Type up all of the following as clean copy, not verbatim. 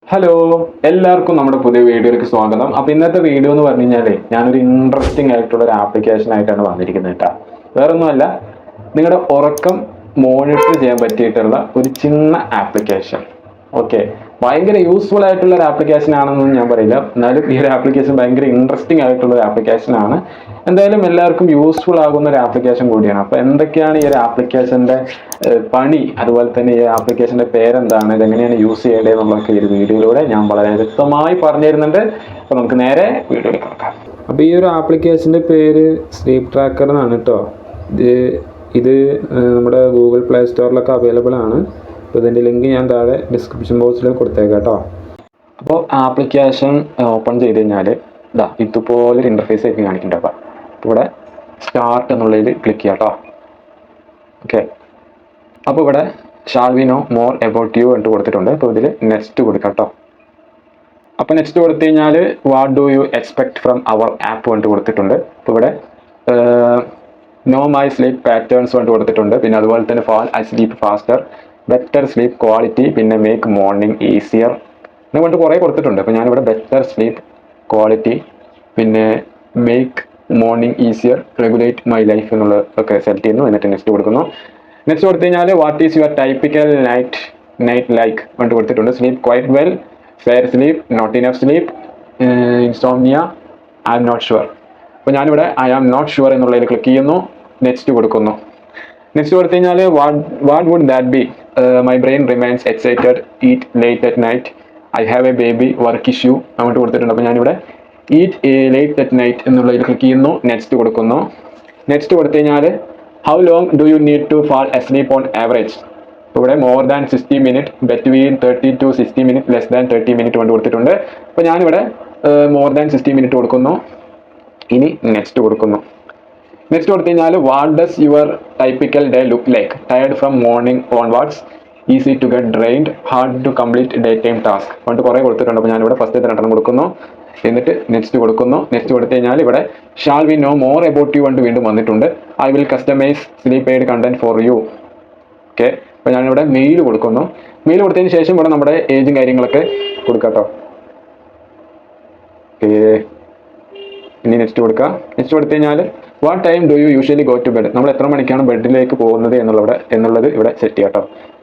Hello, എല്ലാവർക്കും നമ്മുടെ പുതിയ വീഡിയോയിലേക്ക് സ്വാഗതം. അപ്പൊ ഇന്നത്തെ വീഡിയോ എന്ന് പറഞ്ഞു കഴിഞ്ഞാല് ഞാനൊരു ഇൻട്രസ്റ്റിംഗ് ആയിട്ടുള്ള ഒരു ആപ്ലിക്കേഷൻ ആയിട്ടാണ് വന്നിരിക്കുന്നത് കേട്ടോ. വേറൊന്നുമല്ല, നിങ്ങളുടെ ഉറക്കം മോണിറ്റർ ചെയ്യാൻ പറ്റിയിട്ടുള്ള ഒരു ചിന്ന ആപ്ലിക്കേഷൻ. ഓക്കെ, ഭയങ്കര യൂസ്ഫുൾ ആയിട്ടുള്ള ഒരു ആപ്ലിക്കേഷൻ ആണെന്നൊന്നും ഞാൻ പറയില്ല, എന്നാലും ഈ ഒരു ആപ്ലിക്കേഷൻ ഭയങ്കര ഇൻട്രസ്റ്റിംഗ് ആയിട്ടുള്ള ഒരു ആപ്ലിക്കേഷൻ ആണ്. എന്തായാലും എല്ലാവർക്കും യൂസ്ഫുൾ ആകുന്ന ഒരു ആപ്ലിക്കേഷൻ കൂടിയാണ്. അപ്പൊ എന്തൊക്കെയാണ് ഈ ഒരു ആപ്ലിക്കേഷന്റെ പണി, അതുപോലെ തന്നെ ഈ ആപ്ലിക്കേഷന്റെ പേരെന്താണ്, ഇതെങ്ങനെയാണ് യൂസ് ചെയ്യേണ്ടത് എന്നുള്ളതൊക്കെ ഈ ഒരു വീഡിയോയിലൂടെ ഞാൻ വളരെ വ്യക്തമായി പറഞ്ഞു തരുന്നുണ്ട്. അപ്പൊ നമുക്ക് നേരെ വീഡിയോയിലേക്ക് കിടക്കാം. അപ്പോൾ ഈ ഒരു ആപ്ലിക്കേഷന്റെ പേര് സ്ലീപ്പ് ട്രാക്കർ എന്നാണ് കേട്ടോ. ഇത് ഇത് നമ്മുടെ ഗൂഗിൾ പ്ലേ സ്റ്റോറിലൊക്കെ അവൈലബിൾ ആണ്. അപ്പോൾ ഇതിൻ്റെ ലിങ്ക് ഞാൻ താഴെ ഡിസ്ക്രിപ്ഷൻ ബോക്സിൽ കൊടുത്തേക്കാം കേട്ടോ. അപ്പോൾ ആപ്ലിക്കേഷൻ ഓപ്പൺ ചെയ്ത് കഴിഞ്ഞാൽ ഇതാ ഇതുപോലൊരു ഇൻ്റർഫേസ് ആയിരിക്കും കാണിക്കുന്നുണ്ട്. അപ്പോൾ ഇവിടെ സ്റ്റാർട്ട് എന്നുള്ളതിൽ ക്ലിക്ക് ചെയ്യാം കേട്ടോ. ഓക്കെ, അപ്പോൾ ഇവിടെ shall we know more about U എന്ന് കൊടുത്തിട്ടുണ്ട്. അപ്പോൾ ഇതിൽ നെക്സ്റ്റ് കൊടുക്കാം കേട്ടോ. അപ്പോൾ നെക്സ്റ്റ് കൊടുത്തു കഴിഞ്ഞാൽ what do you expect from our app എന്ന് കൊടുത്തിട്ടുണ്ട്. അപ്പോൾ ഇവിടെ നോ മൈ സ്ലീപ്പ് പാറ്റേൺസ് കൊണ്ട് കൊടുത്തിട്ടുണ്ട്. പിന്നെ അതുപോലെ തന്നെ fall asleep faster, better sleep quality, പിന്നെ മേക്ക് മോർണിംഗ് ഈസിയർ എന്നെ കൊണ്ട് കുറേ കൊടുത്തിട്ടുണ്ട്. അപ്പോൾ ഞാനിവിടെ ബെറ്റർ സ്ലീപ്പ് ക്വാളിറ്റി, പിന്നെ make morning easier, regulate my life എന്നുള്ളതൊക്കെ സെലക്ട് ചെയ്യുന്നു. എന്നിട്ട് നെക്സ്റ്റ് കൊടുക്കുന്നു. നെക്സ്റ്റ് കൊടുത്തു കഴിഞ്ഞാൽ what is your typical night like കൊണ്ട് കൊടുത്തിട്ടുണ്ട്. Sleep quite well, fair sleep, not enough sleep, insomnia, I am not sure. അപ്പോൾ ഞാനിവിടെ ഐ ആം നോട്ട് ഷുവർ എന്നുള്ളതിൽ ക്ലിക്ക് ചെയ്യുന്നു. നെക്സ്റ്റ് കൊടുക്കുന്നു. നെക്സ്റ്റ് കൊടുത്തു കഴിഞ്ഞാൽ what would that be, my brain remains excited, eat late at night, I have a baby, work issue അങ്ങോട്ട് കൊടുത്തിട്ടുണ്ട്. അപ്പോൾ ഞാനിവിടെ ഈറ്റ് ലേറ്റ് അറ്റ് നൈറ്റ് എന്നുള്ളതിൽ ക്ലിക്ക് ചെയ്യുന്നു. നെക്സ്റ്റ് കൊടുക്കുന്നു. നെക്സ്റ്റ് കൊടുത്തു കഴിഞ്ഞാൽ how long do you need to fall asleep on average. ഇവിടെ more than 60 minute, between 30 to 60 minute, less than 30 minute കൊണ്ട് കൊടുത്തിട്ടുണ്ട്. അപ്പോൾ ഞാനിവിടെ മോർ ദാൻ 60 മിനിറ്റ് കൊടുക്കുന്നു. ഇനി നെക്സ്റ്റ് കൊടുക്കുന്നു. നെക്സ്റ്റ് കൊടുത്തു കഴിഞ്ഞാൽ what does your typical day look like, tired from morning onwards, easy to get drained, hard to complete day time task കൊണ്ട് കുറേ കൊടുത്തിട്ടുണ്ട്. അപ്പോൾ ഞാനിവിടെ ഫസ്റ്റ് രണ്ടെണ്ണം കൊടുക്കുന്നു. എന്നിട്ട് നെക്സ്റ്റ് കൊടുക്കുന്നു. നെക്സ്റ്റ് കൊടുത്തു കഴിഞ്ഞാൽ ഇവിടെ shall we know more about U കൊണ്ട് വീണ്ടും വന്നിട്ടുണ്ട്. I will customise sleep aid content for you. Okay, അപ്പോൾ ഞാനിവിടെ മെയിൽ കൊടുക്കുന്നു. മെയിൽ കൊടുത്തതിന് ശേഷം ഇവിടെ നമ്മുടെ ഏജും കാര്യങ്ങളൊക്കെ കൊടുക്കാം കേട്ടോ. ഓക്കെ, ഇനി നെക്സ്റ്റ് കൊടുക്കുക. നെക്സ്റ്റ് കൊടുത്തു കഴിഞ്ഞാൽ what time do you usually go to bed, നമ്മൾ എത്ര മണിക്കാണ് ബെഡിലേക്ക് പോകുന്നത് എന്നുള്ളത് ഇവിടെ സെറ്റ് ചെയ്യാം കേട്ടോ.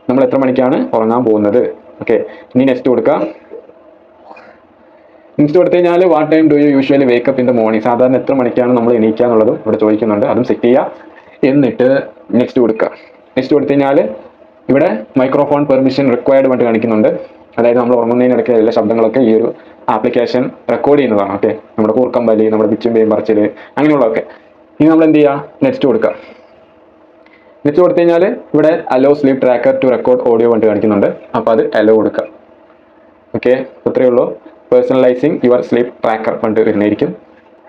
നമ്മൾ എത്ര മണിക്കാണ് ഉറങ്ങാൻ പോകുന്നത്. ഓക്കെ, ഇനി നെക്സ്റ്റ് കൊടുക്കുക. നെക്സ്റ്റ് കൊടുത്തു കഴിഞ്ഞാൽ what time do you usually wake up in the morning, സാധാരണ എത്ര മണിക്കാണ് നമ്മൾ എണീക്കുക എന്നുള്ളതും ഇവിടെ ചോദിക്കുന്നുണ്ട്. അതും സെറ്റ് ചെയ്യുക. എന്നിട്ട് നെക്സ്റ്റ് കൊടുക്കുക. നെക്സ്റ്റ് കൊടുത്തു കഴിഞ്ഞാൽ ഇവിടെ മൈക്രോഫോൺ പെർമിഷൻ റിക്വയർഡ് വേണ്ടി കാണിക്കുന്നുണ്ട്. അതായത് നമ്മൾ ഉറങ്ങുന്നതിനിടയ്ക്ക് എല്ലാ ശബ്ദങ്ങളൊക്കെ ഈ ഒരു ആപ്ലിക്കേഷൻ റെക്കോർഡ് ചെയ്യുന്നതാണ്. ഓക്കെ, നമ്മുടെ കൂർക്കം വലി, നമ്മുടെ പിച്ചും പേയും പറച്ചിൽ, അങ്ങനെയുള്ളതൊക്കെ. ഇനി നമ്മൾ എന്ത് ചെയ്യുക, നെക്സ്റ്റ് കൊടുക്കുക. നെക്സ്റ്റ് കൊടുത്തു കഴിഞ്ഞാൽ ഇവിടെ allow sleep tracker to record audio വേണ്ടി കാണിക്കുന്നുണ്ട്. അപ്പോൾ അത് അലോ കൊടുക്കുക. ഓക്കെ, ഇത്രയേ ഉള്ളൂ. പേഴ്സണലൈസിങ് യുവർ സ്ലീപ്പ് ട്രാക്കർ കൊണ്ട് വരുന്നതായിരിക്കും.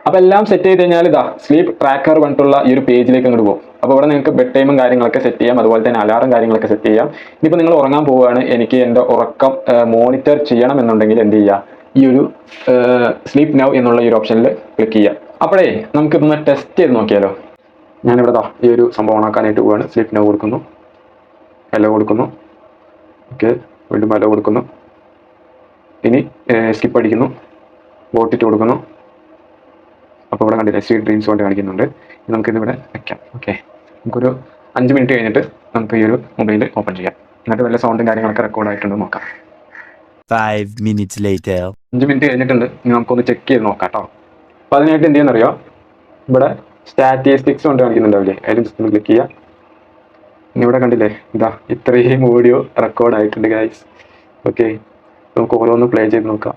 അപ്പോൾ എല്ലാം സെറ്റ് ചെയ്ത് കഴിഞ്ഞാൽ ഇതാ സ്ലീപ്പ് ട്രാക്കർ പറഞ്ഞിട്ടുള്ള ഈ ഒരു പേജിലേക്ക് അങ്ങോട്ട് പോകും. അപ്പോൾ ഇവിടെ നിങ്ങൾക്ക് ബെഡ് ടൈമും കാര്യങ്ങളൊക്കെ സെറ്റ് ചെയ്യാം, അതുപോലെ തന്നെ അലാറും കാര്യങ്ങളൊക്കെ സെറ്റ് ചെയ്യാം. ഇനിയിപ്പോൾ നിങ്ങൾ ഉറങ്ങാൻ പോവുകയാണ്, എനിക്ക് എൻ്റെ ഉറക്കം മോണിറ്റർ ചെയ്യണം എന്നുണ്ടെങ്കിൽ എന്ത് ചെയ്യുക, ഈ ഒരു സ്ലീപ്പ് നൗ എന്നുള്ള ഈ ഒരു ഓപ്ഷനിൽ ക്ലിക്ക് ചെയ്യുക. അപ്പോഴേ നമുക്കിതൊന്ന് ടെസ്റ്റ് ചെയ്ത് നോക്കിയാലോ. ഞാനിവിടെ ഈ ഒരു സംഭവം ഓണാക്കാനായിട്ട് പോവുകയാണ്. സ്ലീപ്പ് നൗ കൊടുക്കുന്നു, അലോ കൊടുക്കുന്നു. ഓക്കെ, വീണ്ടും അലോ കൊടുക്കുന്നു. ഇനി സ്കിപ്പ് അടിക്കുന്നു, വോട്ടിട്ട് കൊടുക്കുന്നു. അപ്പോൾ ഇവിടെ കണ്ടില്ലേ സ്വീറ്റ് ഡ്രീംസ് കൊണ്ട് കാണിക്കുന്നുണ്ട്. നമുക്കിതിവിടെ വെക്കാം. ഓക്കെ, നമുക്കൊരു 5 മിനിറ്റ് കഴിഞ്ഞിട്ട് നമുക്ക് ഈ ഒരു മൊബൈൽ ഓപ്പൺ ചെയ്യാം. എന്നിട്ട് വല്ല സൗണ്ടും കാര്യങ്ങളൊക്കെ റെക്കോർഡ് ആയിട്ടുണ്ട് നോക്കാം. 5 minutes later. 5 മിനിറ്റ് കഴിഞ്ഞിട്ടുണ്ട്. ഇനി നമുക്കൊന്ന് ചെക്ക് ചെയ്ത് നോക്കാം കേട്ടോ. അപ്പോൾ അതിനായിട്ട് എന്ത് ചെയ്യുന്നറിയോ, ഇവിടെ സ്റ്റാറ്റിസ്റ്റിക്സ് കൊണ്ട് കാണിക്കുന്നുണ്ടാവില്ലേ, അതിൽ ജസ്റ്റ് ഒന്ന് ക്ലിക്ക് ചെയ്യുക. ഇനി ഇവിടെ കണ്ടില്ലേ ഇതാ ഇത്രയും ഓഡിയോ റെക്കോർഡ് ആയിട്ടുണ്ട് ഗൈസ്. ഓക്കെ, നമുക്ക് ഓരോന്ന് പ്ലേ ചെയ്ത് നോക്കാം.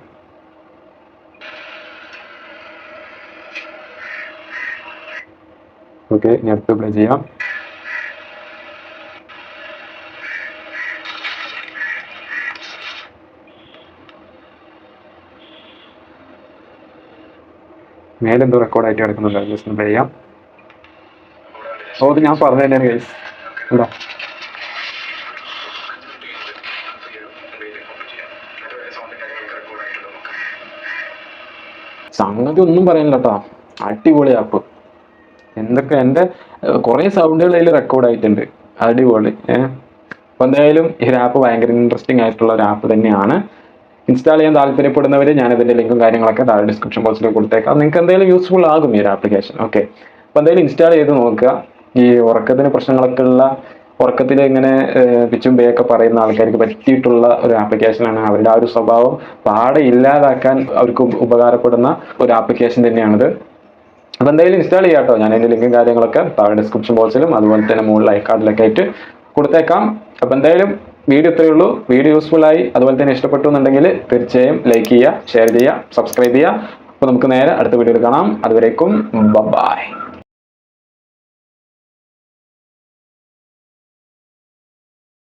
ഓക്കെ, ഇനി അടുത്ത് പ്ലേ ചെയ്യാം. മേലെന്തോ റെക്കോർഡായിട്ട് കിടക്കുന്നുണ്ട്, ജസ്റ്റ് പ്ലേ ചെയ്യാം. ഓ, അത് ഞാൻ പറഞ്ഞു തന്നെയാണ് ഗൈസ്. എന്താ സംഗതി ഒന്നും പറയാനില്ല കേട്ടോ, അടിപൊളി ആപ്പ്. എന്തൊക്കെ എൻ്റെ കുറേ സൗണ്ടുകൾ അതിൽ റെക്കോർഡ് ആയിട്ടുണ്ട്, അടിപൊളി. അപ്പോൾ എന്തായാലും ഈ ഒരു ആപ്പ് ഭയങ്കര ഇൻട്രസ്റ്റിംഗ് ആയിട്ടുള്ള ഒരു ആപ്പ് തന്നെയാണ്. ഇൻസ്റ്റാൾ ചെയ്യാൻ താല്പര്യപ്പെടുന്നവർ ഞാൻ ഇതിന്റെ ലിങ്കും കാര്യങ്ങളൊക്കെ താഴെ ഡിസ്ക്രിപ്ഷൻ ബോക്സിൽ കൊടുത്തേക്കാം. നിങ്ങൾക്ക് എന്തെങ്കിലും യൂസ്ഫുൾ ആകും ഈ ഒരു ആപ്ലിക്കേഷൻ. ഓക്കെ, അപ്പോൾ എന്തായാലും ഇൻസ്റ്റാൾ ചെയ്ത് നോക്കുക. ഈ ഉറക്കത്തിന് പ്രശ്നങ്ങളൊക്കെ ഉള്ള, ഉറക്കത്തിൽ ഇങ്ങനെ പിച്ചും പേയൊക്കെ പറയുന്ന ആൾക്കാർക്ക് പറ്റിയിട്ടുള്ള ഒരു ആപ്ലിക്കേഷനാണ്. അവരുടെ ആ ഒരു സ്വഭാവം പാടെ ഇല്ലാതാക്കാൻ അവർക്ക് ഉപകാരപ്പെടുന്ന ഒരു ആപ്ലിക്കേഷൻ തന്നെയാണിത്. അപ്പോൾ എന്തായാലും ഇൻസ്റ്റാൾ ചെയ്യാം കേട്ടോ. ഞാൻ അതിൻ്റെ ലിങ്കും കാര്യങ്ങളൊക്കെ താഴെ ഡിസ്ക്രിപ്ഷൻ ബോക്സിലും അതുപോലെ തന്നെ മുകളിൽ ഐക്കാർഡിലൊക്കെ ആയിട്ട് കൊടുത്തേക്കാം. അപ്പോൾ എന്തായാലും വീഡിയോ ഇത്രയേ ഉള്ളൂ. വീഡിയോ യൂസ്ഫുൾ ആയി അതുപോലെ തന്നെ ഇഷ്ടപ്പെട്ടു എന്നുണ്ടെങ്കിൽ തീർച്ചയായും ലൈക്ക് ചെയ്യുക, ഷെയർ ചെയ്യുക, സബ്സ്ക്രൈബ് ചെയ്യുക. അപ്പോൾ നമുക്ക് നേരെ അടുത്ത വീഡിയോയിൽ കാണാം. അതുവരേക്കും ബൈ.